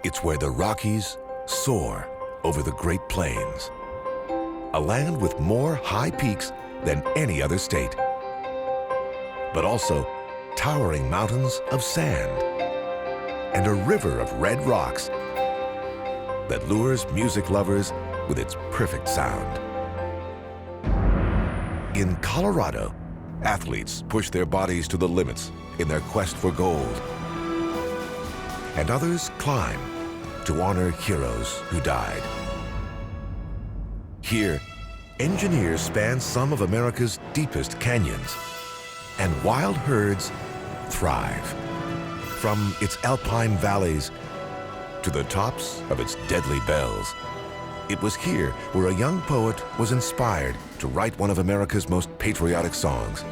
It's where the Rockies soar over the Great Plains, a land with more high peaks than any other state, but also towering mountains of sand and a river of red rocks that lures music lovers with its perfect sound. In Colorado, athletes push their bodies to the limits in their quest for gold, and others climb to honor heroes who died. Here, engineers span some of America's deepest canyons, and wild herds thrive. From its alpine valleys to the tops of its deadly bells. It was here where a young poet was inspired to write one of America's most patriotic songs.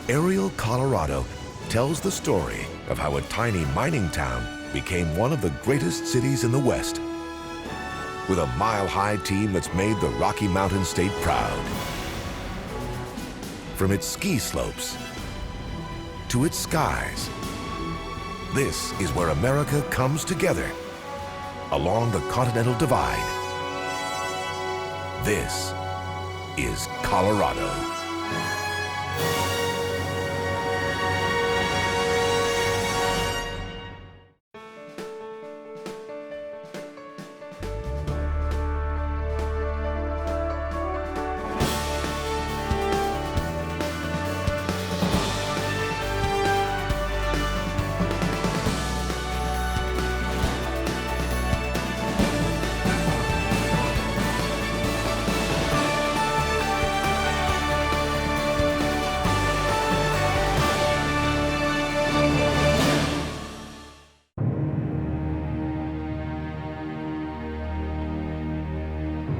Ariel, Colorado tells the story of how a tiny mining town became one of the greatest cities in the West, with a mile-high team that's made the Rocky Mountain State proud. From its ski slopes to its skies, this is where America comes together along the Continental Divide. This is Colorado.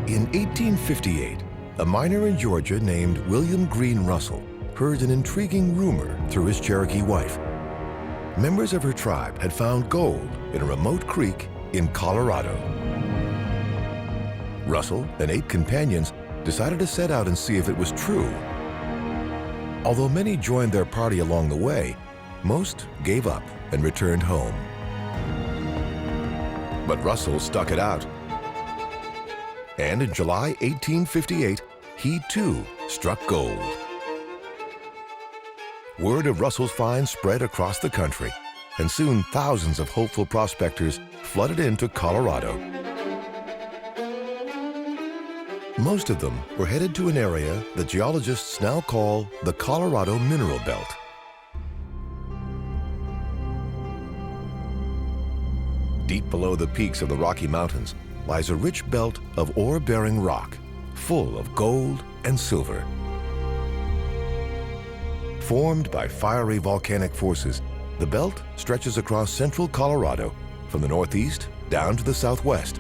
In 1858, a miner in Georgia named William Green Russell heard an intriguing rumor through his Cherokee wife. Members of her tribe had found gold in a remote creek in Colorado. Russell and 8 companions decided to set out and see if it was true. Although many joined their party along the way, most gave up and returned home. But Russell stuck it out. And in July 1858, he too struck gold. Word of Russell's find spread across the country, and soon thousands of hopeful prospectors flooded into Colorado. Most of them were headed to an area that geologists now call the Colorado Mineral Belt. Deep below the peaks of the Rocky Mountains lies a rich belt of ore-bearing rock, full of gold and silver. Formed by fiery volcanic forces, the belt stretches across central Colorado from the northeast down to the southwest.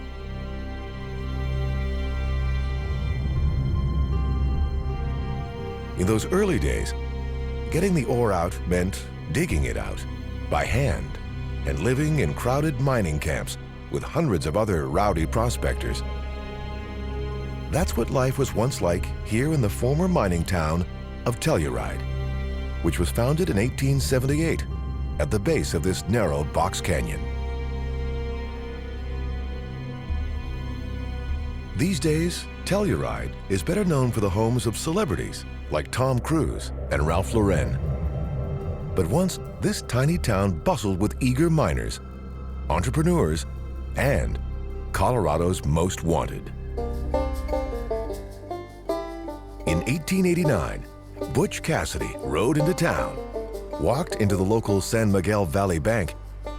In those early days, getting the ore out meant digging it out by hand and living in crowded mining camps with hundreds of other rowdy prospectors. That's what life was once like here in the former mining town of Telluride, which was founded in 1878 at the base of this narrow box canyon. These days, Telluride is better known for the homes of celebrities like Tom Cruise and Ralph Lauren. But once, this tiny town bustled with eager miners, entrepreneurs, and Colorado's most wanted. In 1889, Butch Cassidy rode into town, walked into the local San Miguel Valley Bank,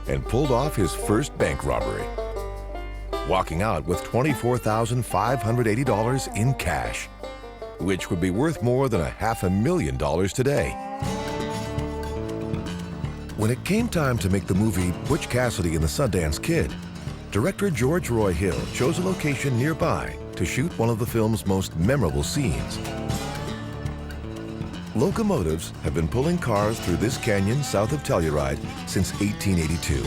and pulled off his first bank robbery, walking out with $24,580 in cash, which would be worth more than $500,000 today. When it came time to make the movie Butch Cassidy and the Sundance Kid, director George Roy Hill chose a location nearby to shoot one of the film's most memorable scenes. Locomotives have been pulling cars through this canyon south of Telluride since 1882.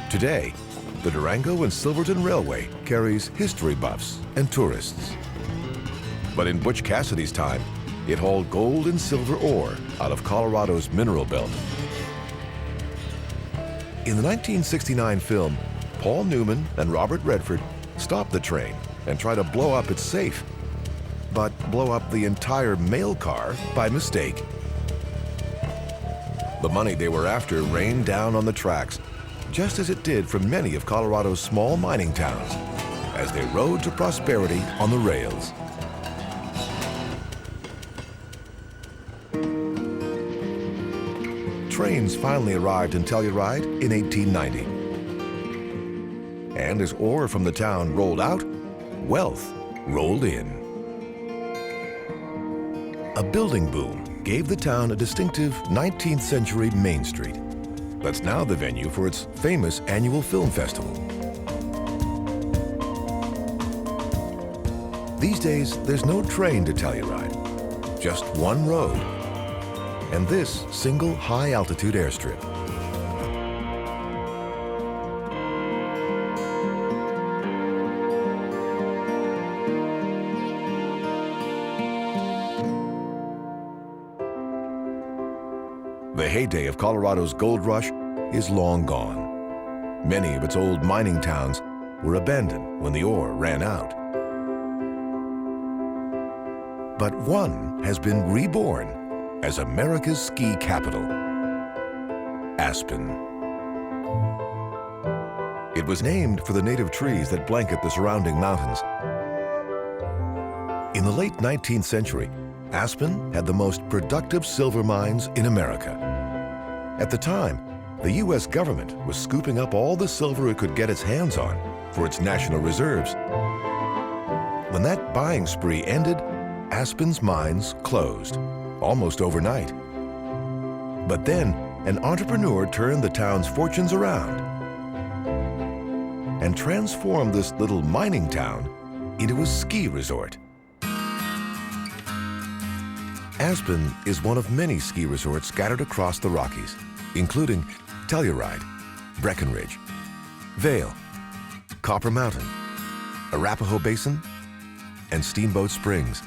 Today, the Durango and Silverton Railway carries history buffs and tourists. But in Butch Cassidy's time, it hauled gold and silver ore out of Colorado's mineral belt. In the 1969 film, Paul Newman and Robert Redford stop the train and try to blow up its safe, but blow up the entire mail car by mistake. The money they were after rained down on the tracks, just as it did for many of Colorado's small mining towns, as they rode to prosperity on the rails. Trains finally arrived in Telluride in 1890. And as ore from the town rolled out, wealth rolled in. A building boom gave the town a distinctive 19th century Main Street that's now the venue for its famous annual film festival. These days, there's no train to Telluride, just one road, and this single high-altitude airstrip. The heyday of Colorado's gold rush is long gone. Many of its old mining towns were abandoned when the ore ran out. But one has been reborn as America's ski capital, Aspen. It was named for the native trees that blanket the surrounding mountains. In the late 19th century, Aspen had the most productive silver mines in America. At the time, the U.S. government was scooping up all the silver it could get its hands on for its national reserves. When that buying spree ended, Aspen's mines closed, almost overnight. But then, an entrepreneur turned the town's fortunes around and transformed this little mining town into a ski resort. Aspen is one of many ski resorts scattered across the Rockies, including Telluride, Breckenridge, Vail, Copper Mountain, Arapahoe Basin, and Steamboat Springs.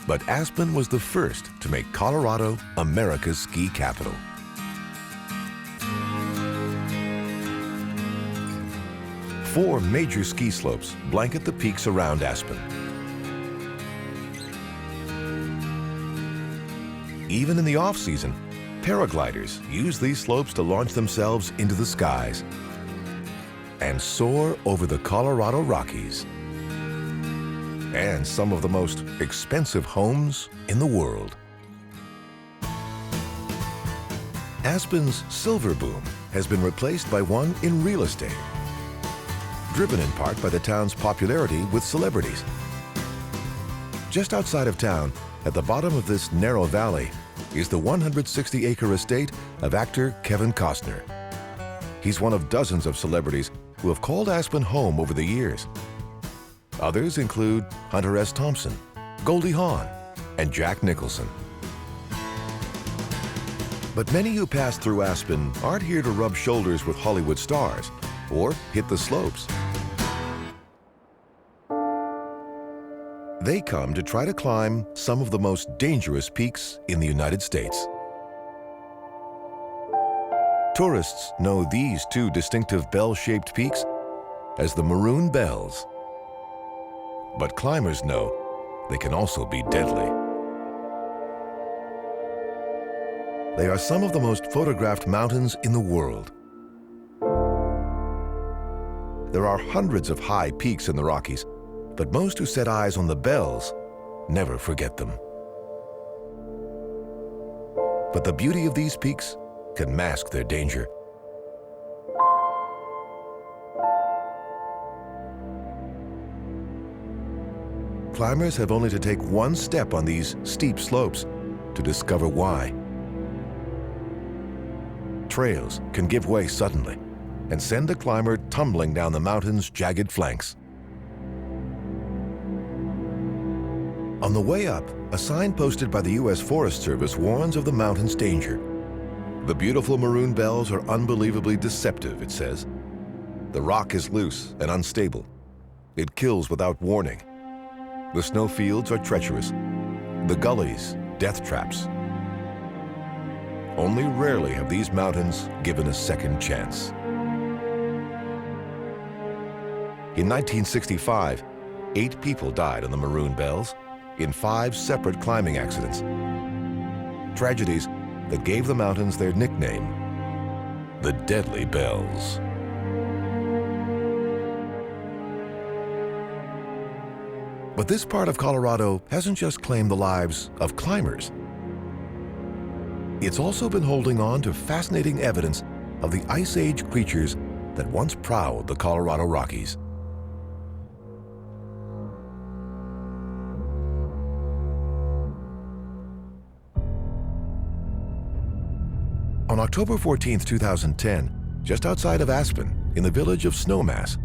But Aspen was the first to make Colorado America's ski capital. Four major ski slopes blanket the peaks around Aspen. Even in the off-season, paragliders use these slopes to launch themselves into the skies and soar over the Colorado Rockies and some of the most expensive homes in the world. Aspen's silver boom has been replaced by one in real estate, driven in part by the town's popularity with celebrities. Just outside of town, at the bottom of this narrow valley, is the 160-acre estate of actor Kevin Costner. He's one of dozens of celebrities who have called Aspen home over the years. Others include Hunter S. Thompson, Goldie Hawn, and Jack Nicholson. But many who pass through Aspen aren't here to rub shoulders with Hollywood stars or hit the slopes. They come to try to climb some of the most dangerous peaks in the United States. Tourists know these two distinctive bell-shaped peaks as the Maroon Bells. But climbers know they can also be deadly. They are some of the most photographed mountains in the world. There are hundreds of high peaks in the Rockies, but most who set eyes on the Bells never forget them. But the beauty of these peaks can mask their danger. Climbers have only to take one step on these steep slopes to discover why. Trails can give way suddenly and send a climber tumbling down the mountain's jagged flanks. On the way up, a sign posted by the U.S. Forest Service warns of the mountain's danger. The beautiful Maroon Bells are unbelievably deceptive, it says. The rock is loose and unstable. It kills without warning. The snowfields are treacherous. The gullies, death traps. Only rarely have these mountains given a second chance. In 1965, 8 people died on the Maroon Bells in 5 separate climbing accidents. Tragedies that gave the mountains their nickname, the Deadly Bells. But this part of Colorado hasn't just claimed the lives of climbers. It's also been holding on to fascinating evidence of the Ice Age creatures that once prowled the Colorado Rockies. On October 14, 2010, just outside of Aspen, in the village of Snowmass,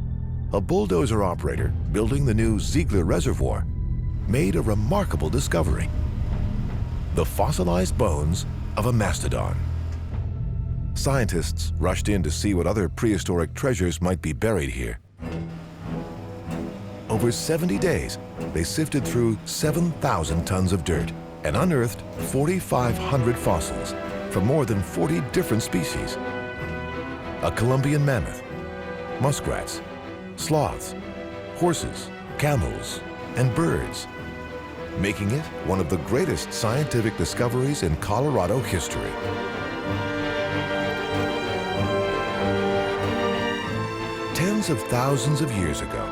a bulldozer operator building the new Ziegler Reservoir made a remarkable discovery: the fossilized bones of a mastodon. Scientists rushed in to see what other prehistoric treasures might be buried here. Over 70 days, they sifted through 7,000 tons of dirt and unearthed 4,500 fossils from more than 40 different species: a Columbian mammoth, muskrats, sloths, horses, camels, and birds, making it one of the greatest scientific discoveries in Colorado history. Tens of thousands of years ago,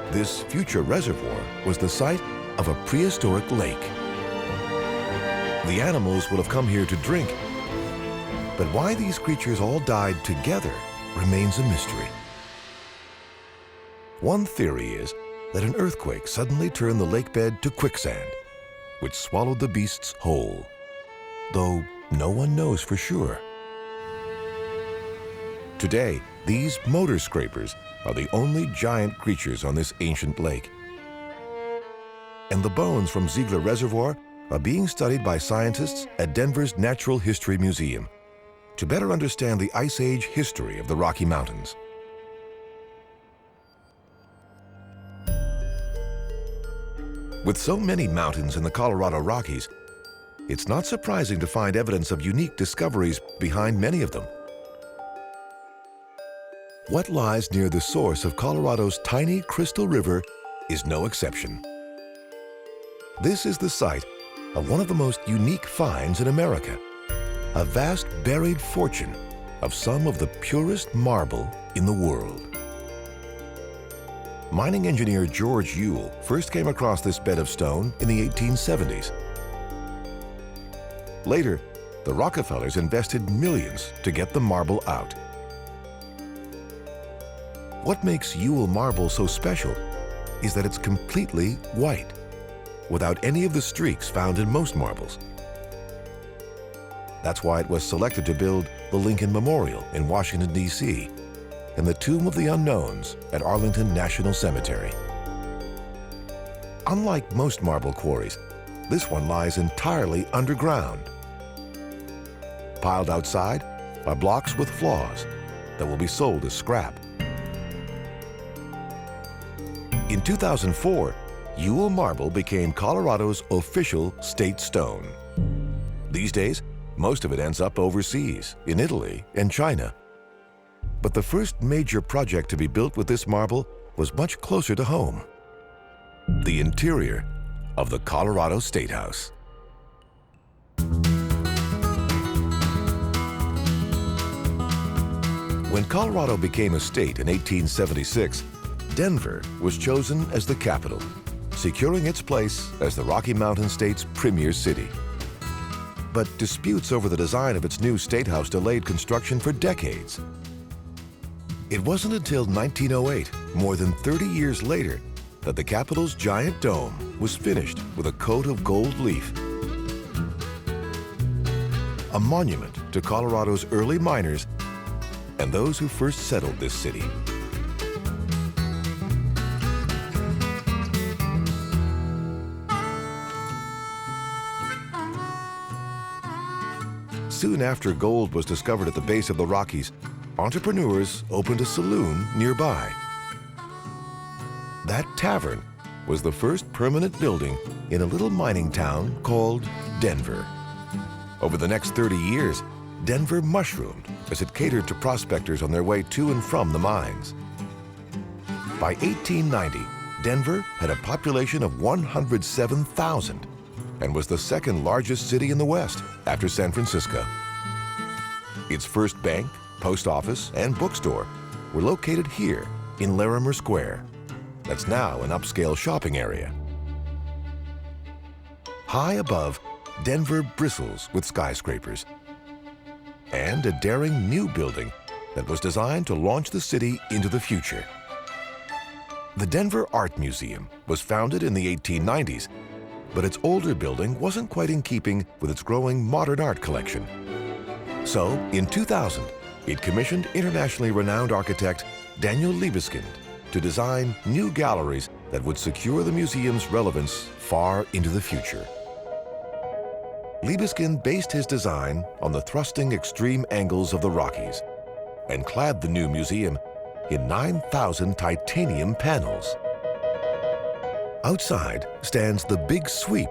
this future reservoir was the site of a prehistoric lake. The animals would have come here to drink, but why these creatures all died together remains a mystery. One theory is that an earthquake suddenly turned the lake bed to quicksand, which swallowed the beasts whole, though no one knows for sure. Today, these motor scrapers are the only giant creatures on this ancient lake. And the bones from Ziegler Reservoir are being studied by scientists at Denver's Natural History Museum to better understand the Ice Age history of the Rocky Mountains. With so many mountains in the Colorado Rockies, it's not surprising to find evidence of unique discoveries behind many of them. What lies near the source of Colorado's tiny Crystal River is no exception. This is the site of one of the most unique finds in America, a vast buried fortune of some of the purest marble in the world. Mining engineer George Ewell first came across this bed of stone in the 1870s. Later, the Rockefellers invested millions to get the marble out. What makes Ewell marble so special is that it's completely white, without any of the streaks found in most marbles. That's why it was selected to build the Lincoln Memorial in Washington, D.C., and the Tomb of the Unknowns at Arlington National Cemetery. Unlike most marble quarries, this one lies entirely underground. Piled outside are blocks with flaws that will be sold as scrap. In 2004, Ewell marble became Colorado's official state stone. These days, most of it ends up overseas, in Italy and China. But the first major project to be built with this marble was much closer to home: the interior of the Colorado State House. When Colorado became a state in 1876, Denver was chosen as the capital, securing its place as the Rocky Mountain State's premier city. But disputes over the design of its new state house delayed construction for decades. It wasn't until 1908, more than 30 years later, that the Capitol's giant dome was finished with a coat of gold leaf. A monument to Colorado's early miners and those who first settled this city. Soon after gold was discovered at the base of the Rockies, entrepreneurs opened a saloon nearby. That tavern was the first permanent building in a little mining town called Denver. Over the next 30 years, Denver mushroomed as it catered to prospectors on their way to and from the mines. By 1890, Denver had a population of 107,000 and was the second largest city in the West after San Francisco. Its first bank, post office, and bookstore were located here in Larimer Square. That's now an upscale shopping area. High above, Denver bristles with skyscrapers and a daring new building that was designed to launch the city into the future. The Denver Art Museum was founded in the 1890s, but its older building wasn't quite in keeping with its growing modern art collection. So, in 2000, it commissioned internationally renowned architect Daniel Libeskind to design new galleries that would secure the museum's relevance far into the future. Libeskind based his design on the thrusting extreme angles of the Rockies and clad the new museum in 9,000 titanium panels. Outside stands the Big Sweep,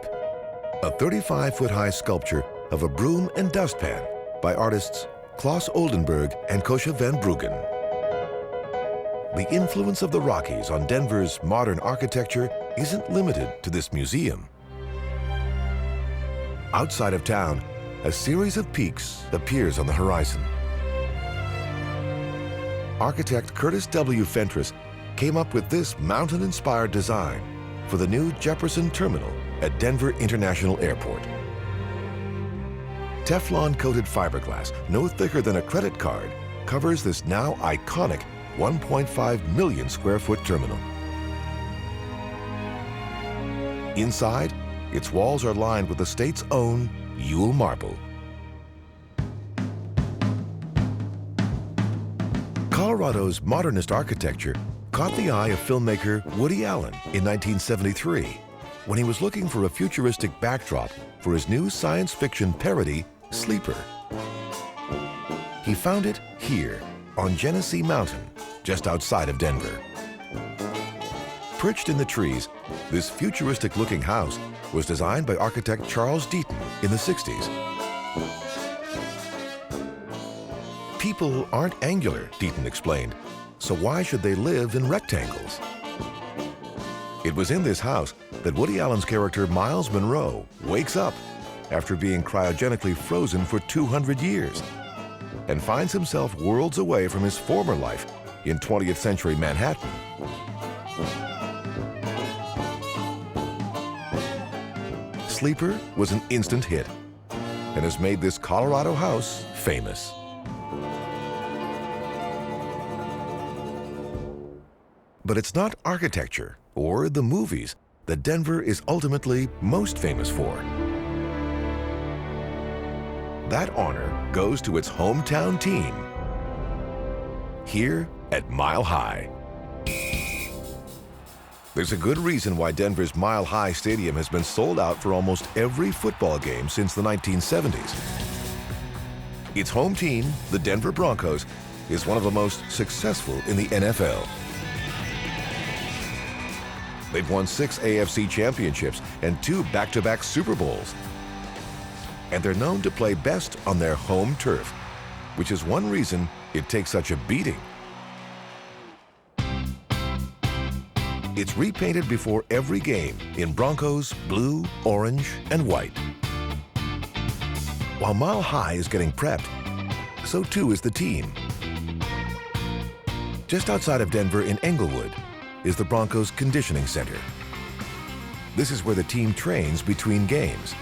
a 35-foot-high sculpture of a broom and dustpan by artists Klaus Oldenburg and Kosha van Bruggen. The influence of the Rockies on Denver's modern architecture isn't limited to this museum. Outside of town, a series of peaks appears on the horizon. Architect Curtis W. Fentress came up with this mountain-inspired design for the new Jefferson Terminal at Denver International Airport. Teflon-coated fiberglass, no thicker than a credit card, covers this now iconic 1.5 million square foot terminal. Inside, its walls are lined with the state's own Yule marble. Colorado's modernist architecture caught the eye of filmmaker Woody Allen in 1973 when he was looking for a futuristic backdrop for his new science fiction parody, Sleeper. He found it here on Genesee Mountain, just outside of Denver. Perched in the trees, this futuristic-looking house was designed by architect Charles Deaton in the 60s. People aren't angular, Deaton explained, so why should they live in rectangles? It was in this house that Woody Allen's character Miles Monroe wakes up after being cryogenically frozen for 200 years and finds himself worlds away from his former life in 20th century Manhattan. Sleeper was an instant hit and has made this Colorado house famous. But it's not architecture or the movies that Denver is ultimately most famous for. That honor goes to its hometown team here at Mile High. There's a good reason why Denver's Mile High Stadium has been sold out for almost every football game since the 1970s. Its home team, the Denver Broncos, is one of the most successful in the NFL. They've won 6 AFC championships and 2 back-to-back Super Bowls. And they're known to play best on their home turf, which is one reason it takes such a beating. It's repainted before every game in Broncos blue, orange, and white. While Mile High is getting prepped, so too is the team. Just outside of Denver in Englewood is the Broncos Conditioning Center. This is where the team trains between games.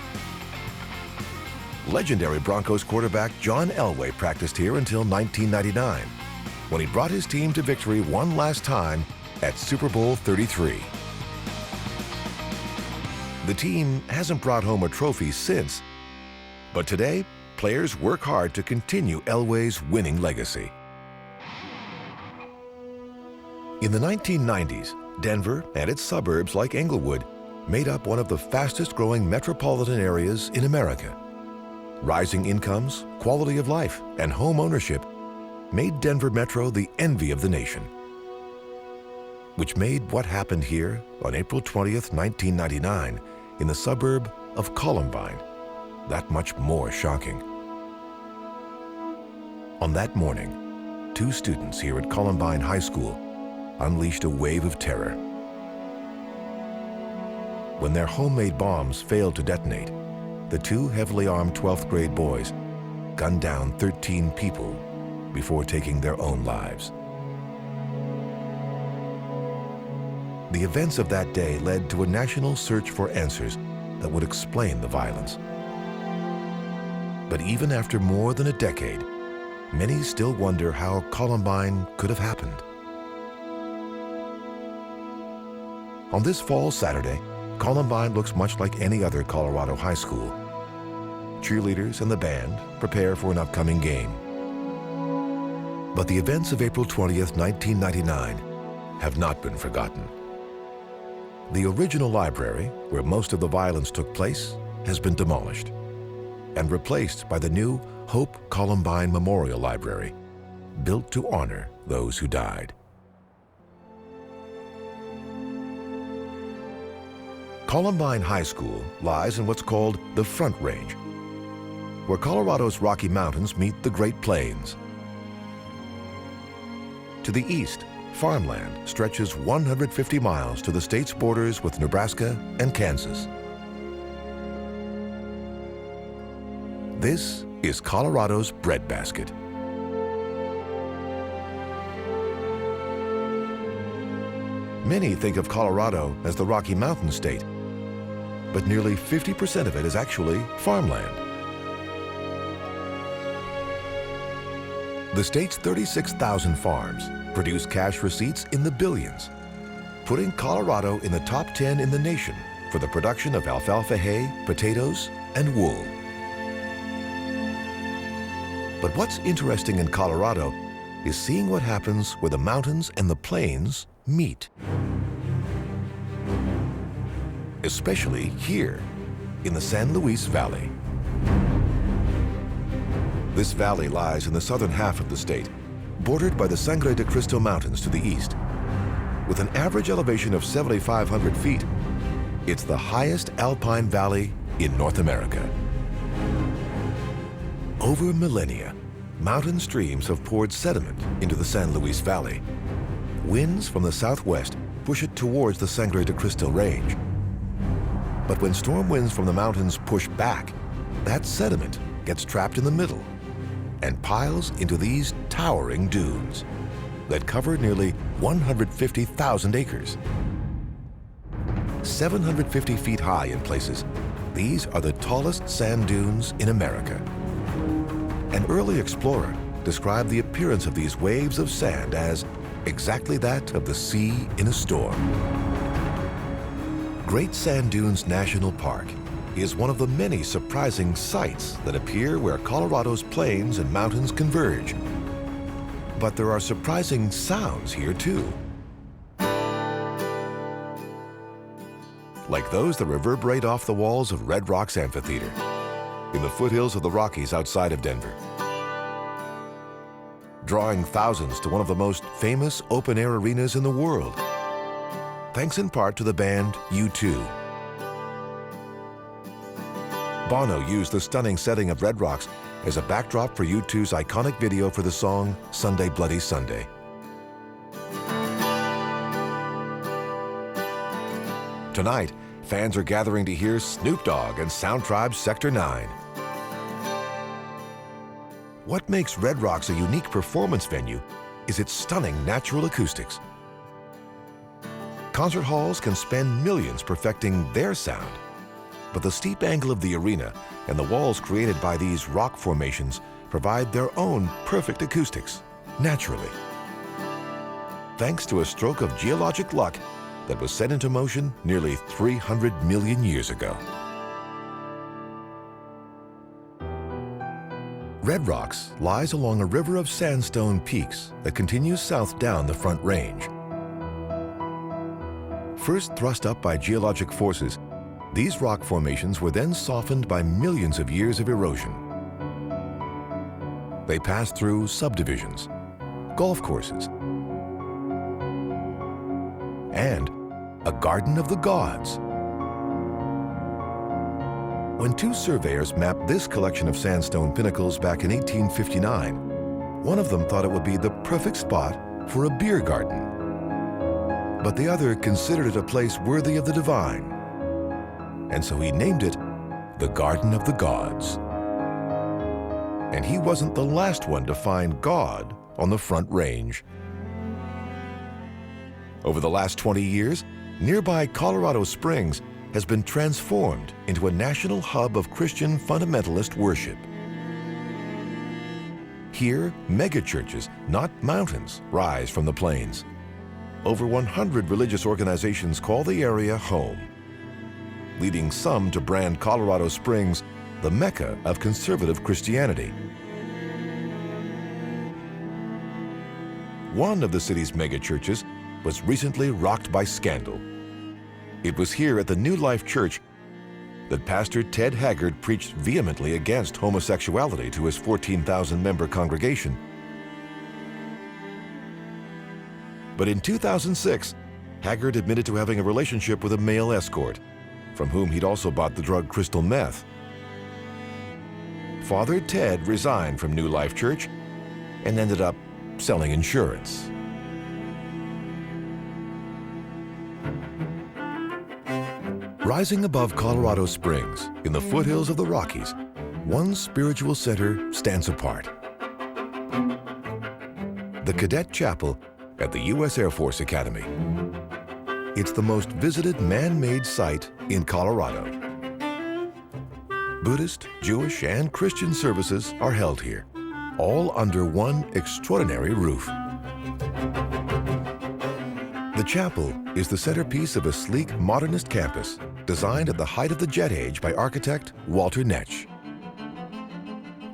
Legendary Broncos quarterback John Elway practiced here until 1999, when he brought his team to victory one last time at Super Bowl 33. The team hasn't brought home a trophy since, but today, players work hard to continue Elway's winning legacy. In the 1990s, Denver and its suburbs like Englewood made up one of the fastest-growing metropolitan areas in America. Rising incomes, quality of life, and home ownership made Denver Metro the envy of the nation, which made what happened here on April 20th, 1999, in the suburb of Columbine, that much more shocking. On that morning, 2 students here at Columbine High School unleashed a wave of terror. When their homemade bombs failed to detonate, the two heavily armed 12th grade boys gunned down 13 people before taking their own lives. The events of that day led to a national search for answers that would explain the violence. But even after more than a decade, many still wonder how Columbine could have happened. On this fall Saturday, Columbine looks much like any other Colorado high school. Cheerleaders and the band prepare for an upcoming game. But the events of April 20th, 1999 have not been forgotten. The original library, where most of the violence took place, has been demolished and replaced by the new Hope Columbine Memorial Library, built to honor those who died. Columbine High School lies in what's called the Front Range, where Colorado's Rocky Mountains meet the Great Plains. To the east, farmland stretches 150 miles to the state's borders with Nebraska and Kansas. This is Colorado's breadbasket. Many think of Colorado as the Rocky Mountain state, but nearly 50% of it is actually farmland. The state's 36,000 farms produce cash receipts in the billions, putting Colorado in the top 10 in the nation for the production of alfalfa hay, potatoes, and wool. But what's interesting in Colorado is seeing what happens where the mountains and the plains meet. Especially here in the San Luis Valley. This valley lies in the southern half of the state, bordered by the Sangre de Cristo Mountains to the east. With an average elevation of 7,500 feet, it's the highest alpine valley in North America. Over millennia, mountain streams have poured sediment into the San Luis Valley. Winds from the southwest push it towards the Sangre de Cristo Range. But when storm winds from the mountains push back, that sediment gets trapped in the middle and piles into these towering dunes that cover nearly 150,000 acres. 750 feet high in places, these are the tallest sand dunes in America. An early explorer described the appearance of these waves of sand as exactly that of the sea in a storm. Great Sand Dunes National Park is one of the many surprising sights that appear where Colorado's plains and mountains converge. But there are surprising sounds here too. Like those that reverberate off the walls of Red Rocks Amphitheater in the foothills of the Rockies outside of Denver, drawing thousands to one of the most famous open-air arenas in the world, thanks in part to the band U2. Bono used the stunning setting of Red Rocks as a backdrop for U2's iconic video for the song Sunday Bloody Sunday. Tonight, fans are gathering to hear Snoop Dogg and Sound Tribe's Sector 9. What makes Red Rocks a unique performance venue is its stunning natural acoustics. Concert halls can spend millions perfecting their sound, but the steep angle of the arena and the walls created by these rock formations provide their own perfect acoustics, naturally. Thanks to a stroke of geologic luck that was set into motion nearly 300 million years ago. Red Rocks lies along a river of sandstone peaks that continues south down the Front Range. First thrust up by geologic forces, these rock formations were then softened by millions of years of erosion. They passed through subdivisions, golf courses, and a garden of the gods. When two surveyors mapped this collection of sandstone pinnacles back in 1859, one of them thought it would be the perfect spot for a beer garden. but the other considered it a place worthy of the divine. And so he named it the Garden of the Gods. And he wasn't the last one to find God on the Front Range. Over the last 20 years, nearby Colorado Springs has been transformed into a national hub of Christian fundamentalist worship. Here, megachurches, not mountains, rise from the plains. Over 100 religious organizations call the area home, leading some to brand Colorado Springs the Mecca of conservative Christianity. One of the city's megachurches was recently rocked by scandal. It was here at the New Life Church that Pastor Ted Haggard preached vehemently against homosexuality to his 14,000-member congregation. But in 2006, Haggard admitted to having a relationship with a male escort, from whom he'd also bought the drug crystal meth. Father Ted resigned from New Life Church and ended up selling insurance. Rising above Colorado Springs, in the foothills of the Rockies, one spiritual center stands apart. The Cadet Chapel at the U.S. Air Force Academy. It's the most visited man-made site in Colorado. Buddhist, Jewish, and Christian services are held here, all under one extraordinary roof. The chapel is the centerpiece of a sleek modernist campus designed at the height of the jet age by architect Walter Netsch.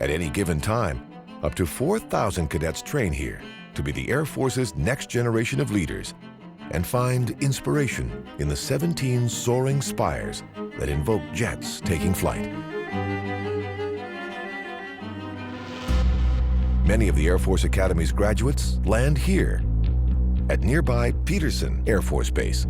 At any given time, up to 4,000 cadets train here to be the Air Force's next generation of leaders and find inspiration in the 17 soaring spires that invoke jets taking flight. Many of the Air Force Academy's graduates land here at nearby Peterson Air Force Base.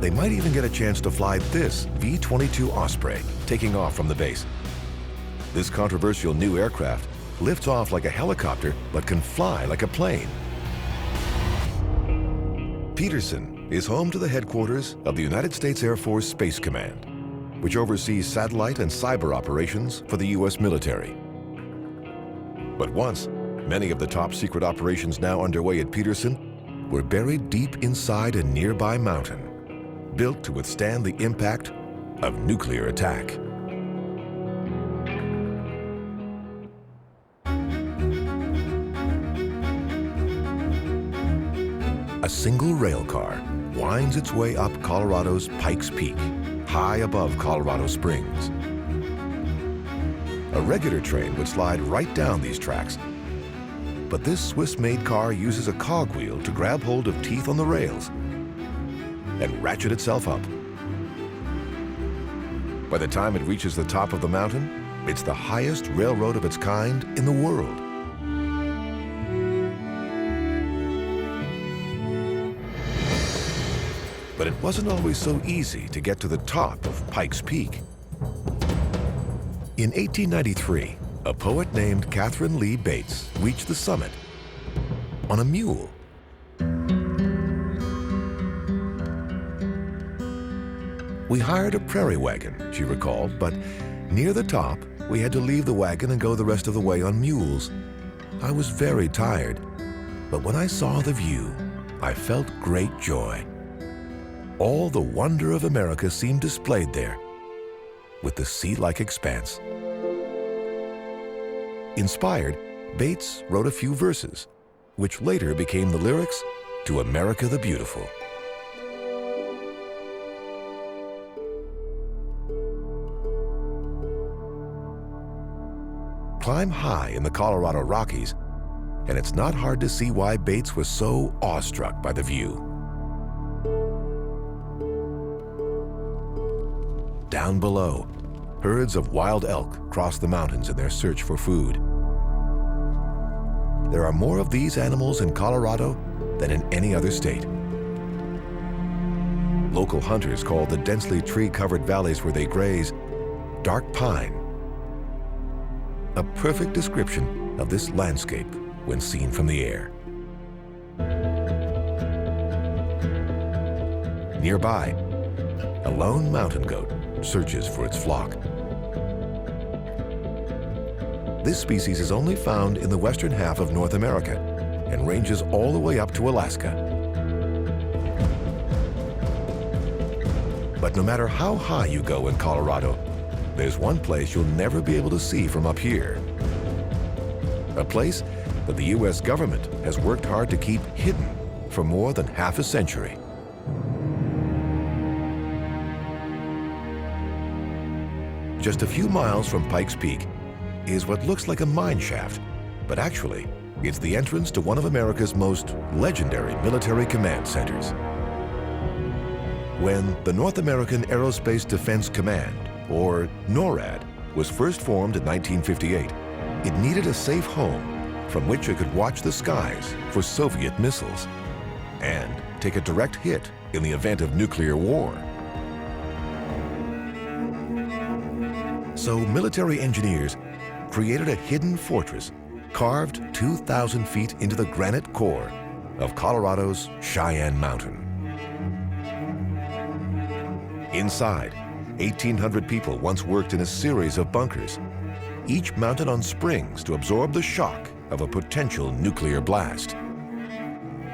They might even get a chance to fly this V-22 Osprey taking off from the base. This controversial new aircraft lifts off like a helicopter but can fly like a plane. Peterson is home to the headquarters of the United States Air Force Space Command, which oversees satellite and cyber operations for the U.S. military. But once, many of the top secret operations now underway at Peterson were buried deep inside a nearby mountain, built to withstand the impact of nuclear attack. A single rail car winds its way up Colorado's Pikes Peak, high above Colorado Springs. A regular train would slide right down these tracks, but this Swiss-made car uses a cogwheel to grab hold of teeth on the rails and ratchet itself up. By the time it reaches the top of the mountain, it's the highest railroad of its kind in the world. But it wasn't always so easy to get to the top of Pikes Peak. In 1893, a poet named Catherine Lee Bates reached the summit on a mule. We hired a prairie wagon, she recalled, but near the top, we had to leave the wagon and go the rest of the way on mules. I was very tired, but when I saw the view, I felt great joy. All the wonder of America seemed displayed there, with the sea-like expanse. Inspired, Bates wrote a few verses, which later became the lyrics to America the Beautiful. Climb high in the Colorado Rockies, and it's not hard to see why Bates was so awestruck by the view. Down below, herds of wild elk cross the mountains in their search for food. There are more of these animals in Colorado than in any other state. Local hunters call the densely tree-covered valleys where they graze dark pine, a perfect description of this landscape when seen from the air. Nearby, a lone mountain goat searches for its flock. This species is only found in the western half of North America and ranges all the way up to Alaska. But no matter how high you go in Colorado, there's one place you'll never be able to see from up here. A place that the U.S. government has worked hard to keep hidden for more than half a century. Just a few miles from Pikes Peak is what looks like a mine shaft, but actually, it's the entrance to one of America's most legendary military command centers. When the North American Aerospace Defense Command, or NORAD, was first formed in 1958, it needed a safe home from which it could watch the skies for Soviet missiles and take a direct hit in the event of nuclear war. So military engineers created a hidden fortress carved 2,000 feet into the granite core of Colorado's Cheyenne Mountain. Inside, 1,800 people once worked in a series of bunkers, each mounted on springs to absorb the shock of a potential nuclear blast.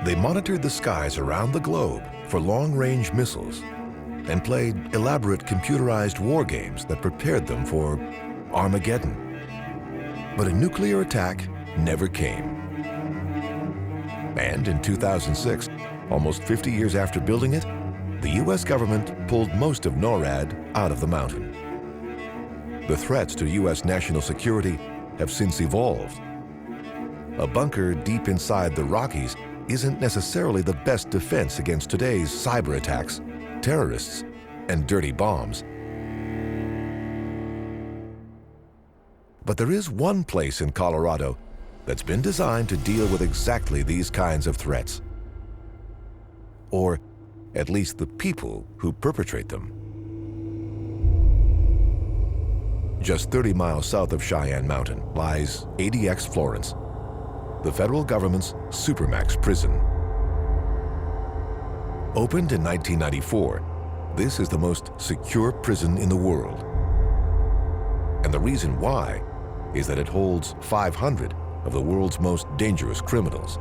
They monitored the skies around the globe for long-range missiles and played elaborate computerized war games that prepared them for Armageddon. But a nuclear attack never came. And in 2006, almost 50 years after building it, the U.S. government pulled most of NORAD out of the mountain. The threats to U.S. national security have since evolved. A bunker deep inside the Rockies isn't necessarily the best defense against today's cyber attacks, terrorists, and dirty bombs. But there is one place in Colorado that's been designed to deal with exactly these kinds of threats. Or at least the people who perpetrate them. Just 30 miles south of Cheyenne Mountain lies ADX Florence, the federal government's Supermax prison. Opened in 1994, this is the most secure prison in the world. And the reason why is that it holds 500 of the world's most dangerous criminals.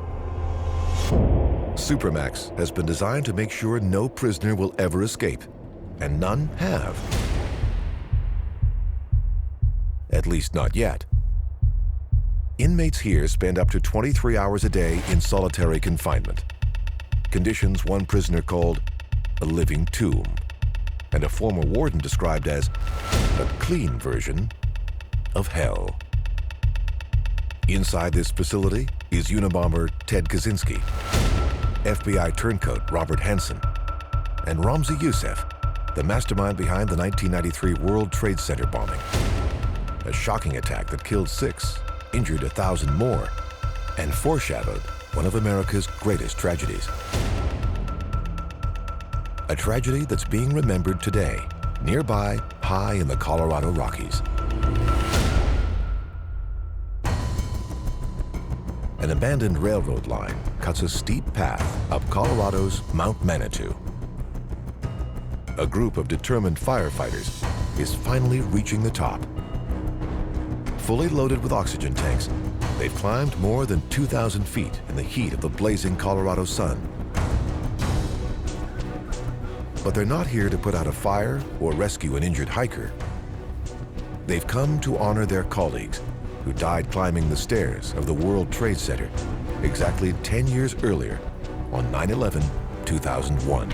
Supermax has been designed to make sure no prisoner will ever escape, and none have. At least not yet. Inmates here spend up to 23 hours a day in solitary confinement, conditions one prisoner called a living tomb, and a former warden described as a clean version of hell. Inside this facility is Unabomber Ted Kaczynski, FBI turncoat Robert Hansen, and Ramzi Youssef, the mastermind behind the 1993 World Trade Center bombing. A shocking attack that killed 6, injured 1,000 more, and foreshadowed one of America's greatest tragedies. A tragedy that's being remembered today, nearby, high in the Colorado Rockies. An abandoned railroad line cuts a steep path up Colorado's Mount Manitou. A group of determined firefighters is finally reaching the top. Fully loaded with oxygen tanks, they've climbed more than 2,000 feet in the heat of the blazing Colorado sun. But they're not here to put out a fire or rescue an injured hiker. They've come to honor their colleagues who died climbing the stairs of the World Trade Center exactly 10 years earlier on 9/11/2001.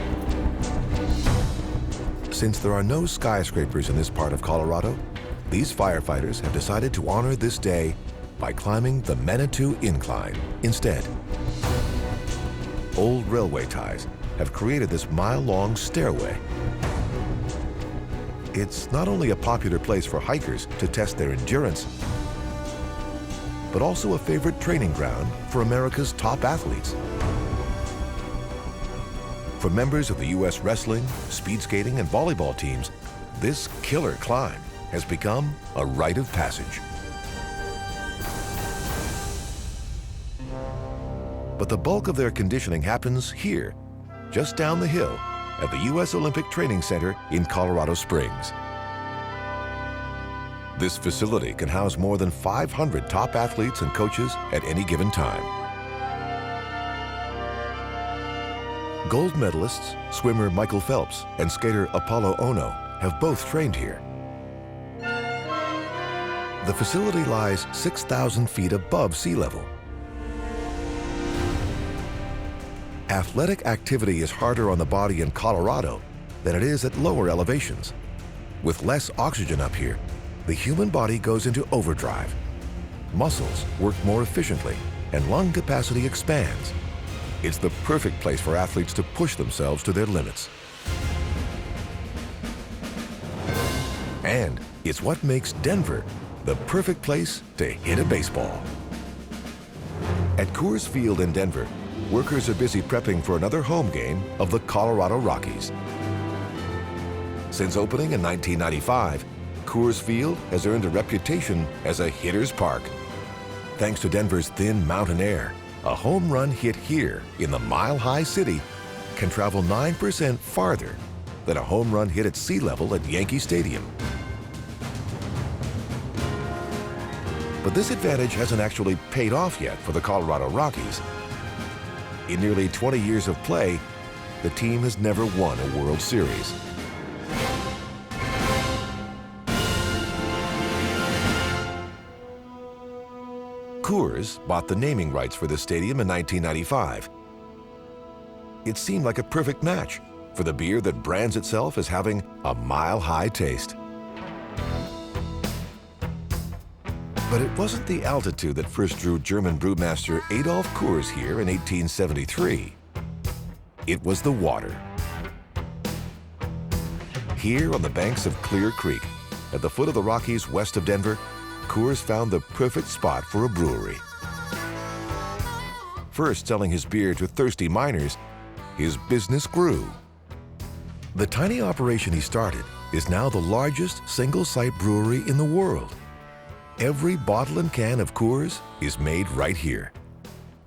Since there are no skyscrapers in this part of Colorado, these firefighters have decided to honor this day by climbing the Manitou Incline instead. Old railway ties have created this mile-long stairway. It's not only a popular place for hikers to test their endurance, but also a favorite training ground for America's top athletes. For members of the U.S. wrestling, speed skating, and volleyball teams, this killer climb has become a rite of passage. But the bulk of their conditioning happens here, just down the hill at the U.S. Olympic Training Center in Colorado Springs. This facility can house more than 500 top athletes and coaches at any given time. Gold medalists, swimmer Michael Phelps and skater Apollo Ono have both trained here. The facility lies 6,000 feet above sea level. Athletic activity is harder on the body in Colorado than it is at lower elevations. With less oxygen up here, the human body goes into overdrive. Muscles work more efficiently and lung capacity expands. It's the perfect place for athletes to push themselves to their limits. And it's what makes Denver the perfect place to hit a baseball. At Coors Field in Denver, workers are busy prepping for another home game of the Colorado Rockies. Since opening in 1995, Coors Field has earned a reputation as a hitter's park. Thanks to Denver's thin mountain air, a home run hit here in the mile-high city can travel 9% farther than a home run hit at sea level at Yankee Stadium. But this advantage hasn't actually paid off yet for the Colorado Rockies. In nearly 20 years of play, the team has never won a World Series. Coors bought the naming rights for this stadium in 1995. It seemed like a perfect match for the beer that brands itself as having a mile-high taste. But it wasn't the altitude that first drew German brewmaster Adolf Coors here in 1873. It was the water. Here on the banks of Clear Creek, at the foot of the Rockies west of Denver, Coors found the perfect spot for a brewery. First selling his beer to thirsty miners, his business grew. The tiny operation he started is now the largest single-site brewery in the world. Every bottle and can of Coors is made right here,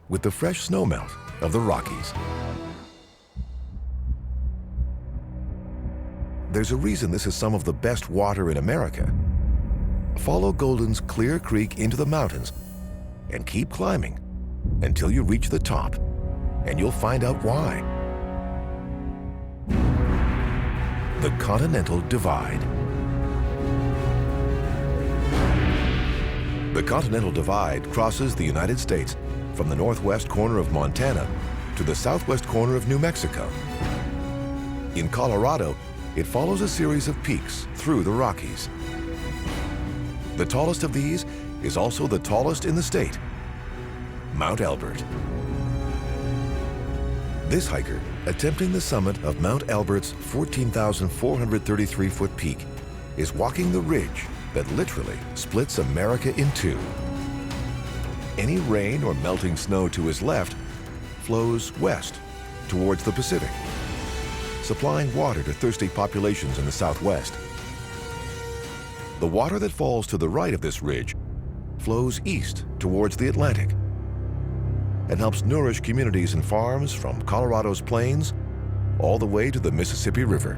with the fresh snowmelt of the Rockies. There's a reason this is some of the best water in America. Follow Golden's Clear Creek into the mountains and keep climbing until you reach the top, and you'll find out why. The Continental Divide. The Continental Divide crosses the United States from the northwest corner of Montana to the southwest corner of New Mexico. In Colorado, it follows a series of peaks through the Rockies. The tallest of these is also the tallest in the state, Mount Elbert. This hiker, attempting the summit of Mount Elbert's 14,433-foot peak, is walking the ridge that literally splits America in two. Any rain or melting snow to his left flows west towards the Pacific, supplying water to thirsty populations in the southwest. The water that falls to the right of this ridge flows east towards the Atlantic and helps nourish communities and farms from Colorado's plains all the way to the Mississippi River.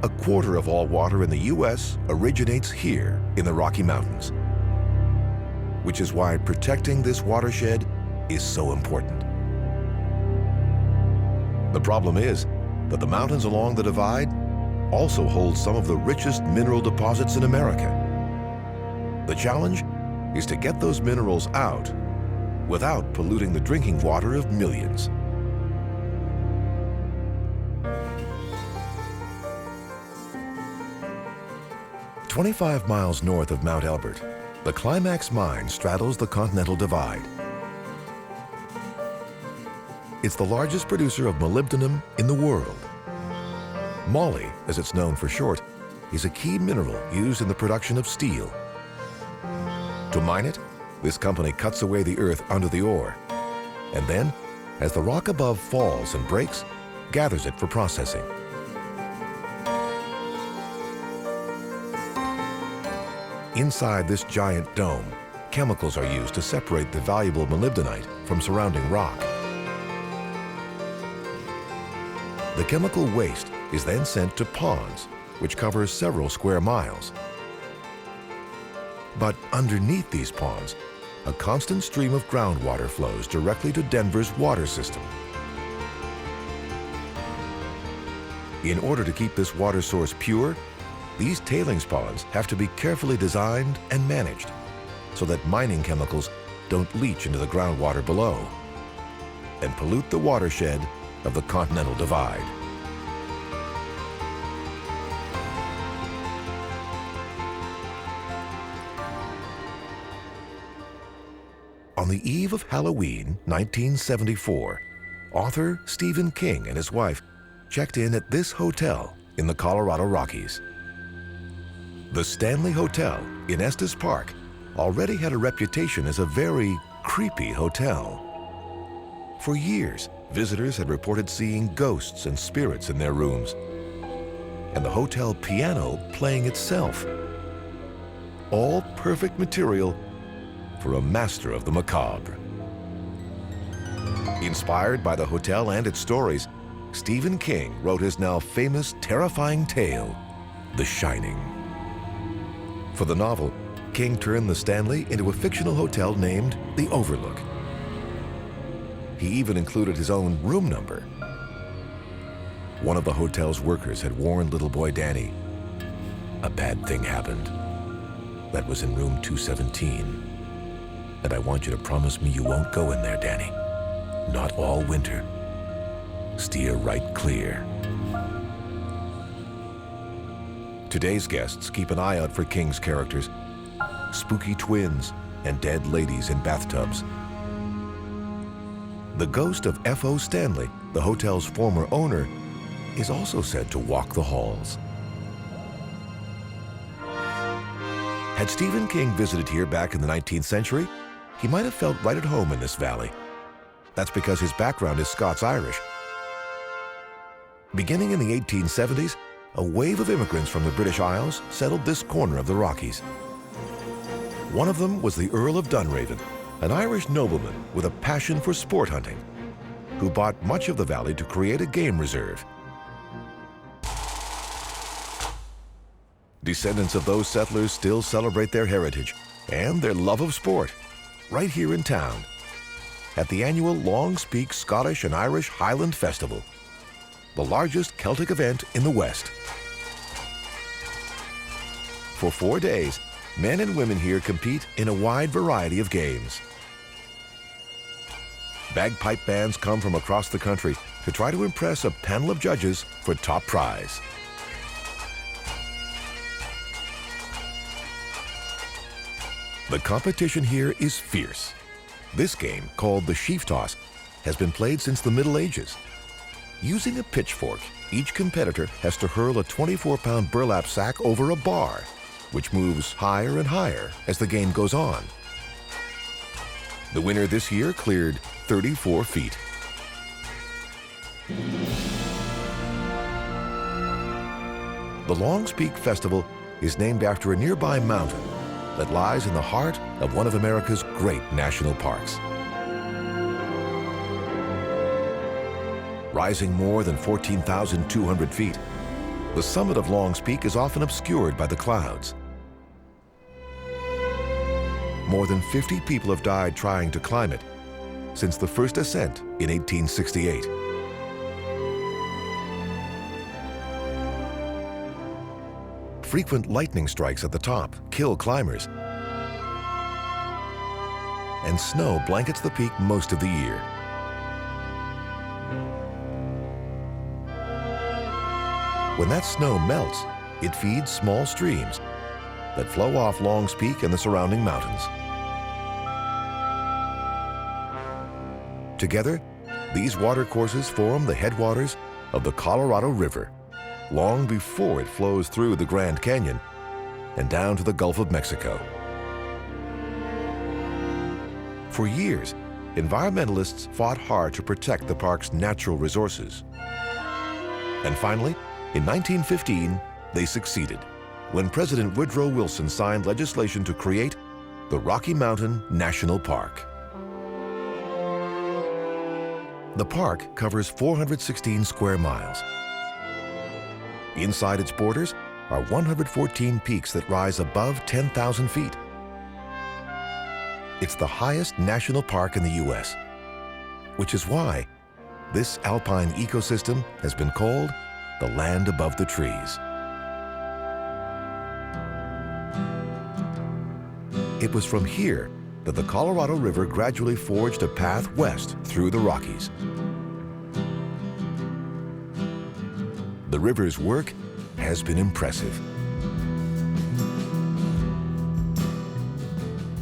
A quarter of all water in the U.S. originates here in the Rocky Mountains, which is why protecting this watershed is so important. The problem is that the mountains along the divide also hold some of the richest mineral deposits in America. The challenge is to get those minerals out without polluting the drinking water of millions. "25 miles north of Mount Elbert, the Climax Mine straddles the Continental Divide. It's the largest producer of molybdenum in the world. Moly, as it's known for short, is a key mineral used in the production of steel. To mine it, this company cuts away the earth under the ore, and then, as the rock above falls and breaks, gathers it for processing. Inside this giant dome, chemicals are used to separate the valuable molybdenite from surrounding rock. The chemical waste is then sent to ponds, which cover several square miles. But underneath these ponds, a constant stream of groundwater flows directly to Denver's water system. In order to keep this water source pure, these tailings ponds have to be carefully designed and managed so that mining chemicals don't leach into the groundwater below and pollute the watershed of the Continental Divide. On the eve of Halloween, 1974, author Stephen King and his wife checked in at this hotel in the Colorado Rockies. The Stanley Hotel in Estes Park already had a reputation as a very creepy hotel. For years, visitors had reported seeing ghosts and spirits in their rooms, and the hotel piano playing itself. All perfect material for a master of the macabre. Inspired by the hotel and its stories, Stephen King wrote his now famous terrifying tale, The Shining. For the novel, King turned the Stanley into a fictional hotel named The Overlook. He even included his own room number. One of the hotel's workers had warned little boy Danny, "A bad thing happened. That was in room 217. And I want you to promise me you won't go in there, Danny. Not all winter. Steer right clear." Today's guests keep an eye out for King's characters, spooky twins and dead ladies in bathtubs. The ghost of F.O. Stanley, the hotel's former owner, is also said to walk the halls. Had Stephen King visited here back in the 19th century, he might have felt right at home in this valley. That's because his background is Scots-Irish. Beginning in the 1870s, a wave of immigrants from the British Isles settled this corner of the Rockies. One of them was the Earl of Dunraven, an Irish nobleman with a passion for sport hunting, who bought much of the valley to create a game reserve. Descendants of those settlers still celebrate their heritage and their love of sport right here in town at the annual Longs Peak Scottish and Irish Highland Festival, the largest Celtic event in the West. For 4 days, men and women here compete in a wide variety of games. Bagpipe bands come from across the country to try to impress a panel of judges for top prize. The competition here is fierce. This game, called the sheaf toss, has been played since the Middle Ages. Using a pitchfork, each competitor has to hurl a 24-pound burlap sack over a bar, which moves higher and higher as the game goes on. The winner this year cleared 34 feet. The Longs Peak Festival is named after a nearby mountain that lies in the heart of one of America's great national parks. Rising more than 14,200 feet, the summit of Longs Peak is often obscured by the clouds. More than 50 people have died trying to climb it since the first ascent in 1868. Frequent lightning strikes at the top kill climbers, and snow blankets the peak most of the year. When that snow melts, it feeds small streams that flow off Longs Peak and the surrounding mountains. Together, these watercourses form the headwaters of the Colorado River, long before it flows through the Grand Canyon and down to the Gulf of Mexico. For years, environmentalists fought hard to protect the park's natural resources. And finally, in 1915, they succeeded when President Woodrow Wilson signed legislation to create the Rocky Mountain National Park. The park covers 416 square miles. Inside its borders are 114 peaks that rise above 10,000 feet. It's the highest national park in the U.S., which is why this alpine ecosystem has been called the land above the trees. It was from here that the Colorado River gradually forged a path west through the Rockies. The river's work has been impressive.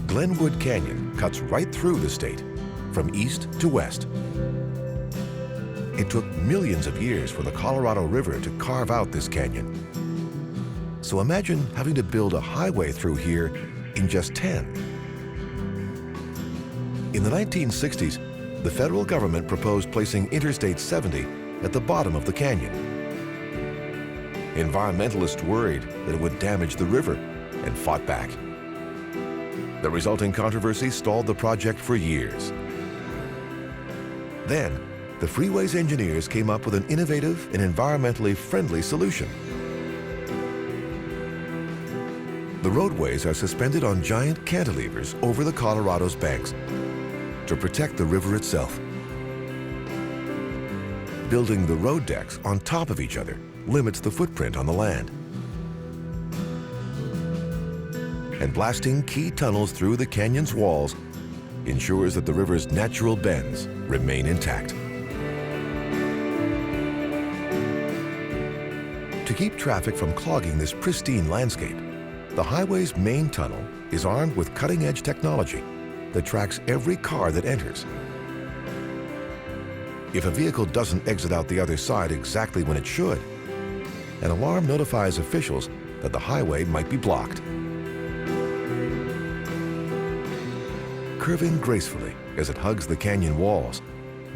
Glenwood Canyon cuts right through the state, from east to west. It took millions of years for the Colorado River to carve out this canyon. So imagine having to build a highway through here in just 10. In the 1960s, the federal government proposed placing Interstate 70 at the bottom of the canyon. Environmentalists worried that it would damage the river and fought back. The resulting controversy stalled the project for years. Then, the freeway's engineers came up with an innovative and environmentally friendly solution. The roadways are suspended on giant cantilevers over the Colorado's banks to protect the river itself. Building the road decks on top of each other limits the footprint on the land. And blasting key tunnels through the canyon's walls ensures that the river's natural bends remain intact. To keep traffic from clogging this pristine landscape, the highway's main tunnel is armed with cutting-edge technology that tracks every car that enters. If a vehicle doesn't exit out the other side exactly when it should, an alarm notifies officials that the highway might be blocked. Curving gracefully as it hugs the canyon walls,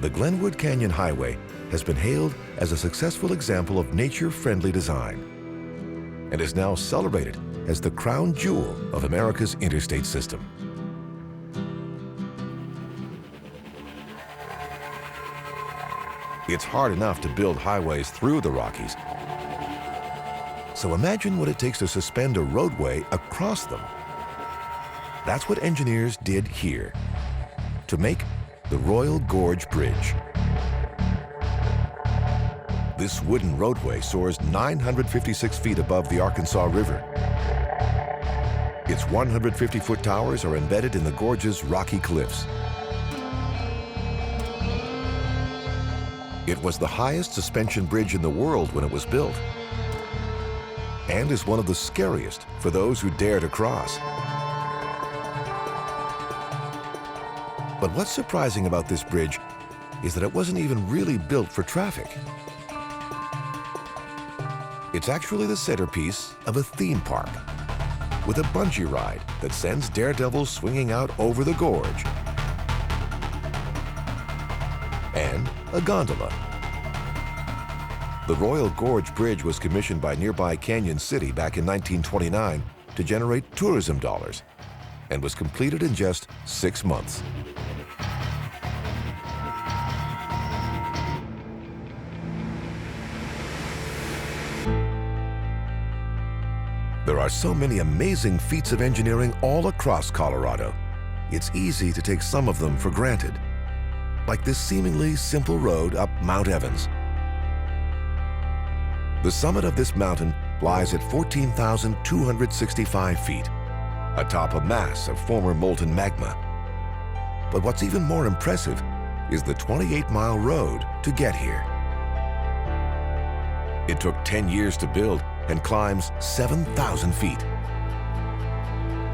the Glenwood Canyon Highway has been hailed as a successful example of nature-friendly design and is now celebrated as the crown jewel of America's interstate system. It's hard enough to build highways through the Rockies, so imagine what it takes to suspend a roadway across them. That's what engineers did here to make the Royal Gorge Bridge. This wooden roadway soars 956 feet above the Arkansas River. Its 150-foot towers are embedded in the gorge's rocky cliffs. It was the highest suspension bridge in the world when it was built, and is one of the scariest for those who dare to cross. But what's surprising about this bridge is that it wasn't even really built for traffic. It's actually the centerpiece of a theme park with a bungee ride that sends daredevils swinging out over the gorge, and a gondola. The Royal Gorge Bridge was commissioned by nearby Canyon City back in 1929 to generate tourism dollars and was completed in just 6 months. There are so many amazing feats of engineering all across Colorado. It's easy to take some of them for granted, like this seemingly simple road up Mount Evans. The summit of this mountain lies at 14,265 feet, atop a mass of former molten magma. But what's even more impressive is the 28-mile road to get here. It took 10 years to build and climbs 7,000 feet.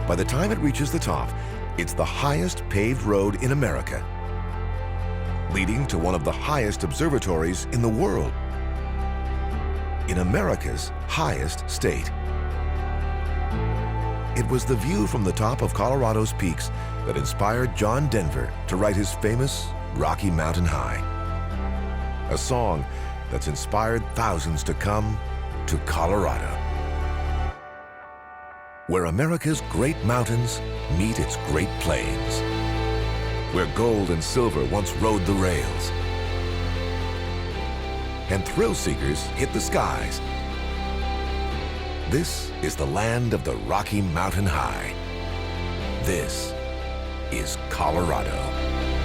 By the time it reaches the top, it's the highest paved road in America, leading to one of the highest observatories in the world, in America's highest state. It was the view from the top of Colorado's peaks that inspired John Denver to write his famous Rocky Mountain High, a song that's inspired thousands to come to Colorado. where America's great mountains meet its great plains, where gold and silver once rode the rails, and thrill seekers hit the skies. This is the land of the Rocky Mountain High. This is Colorado.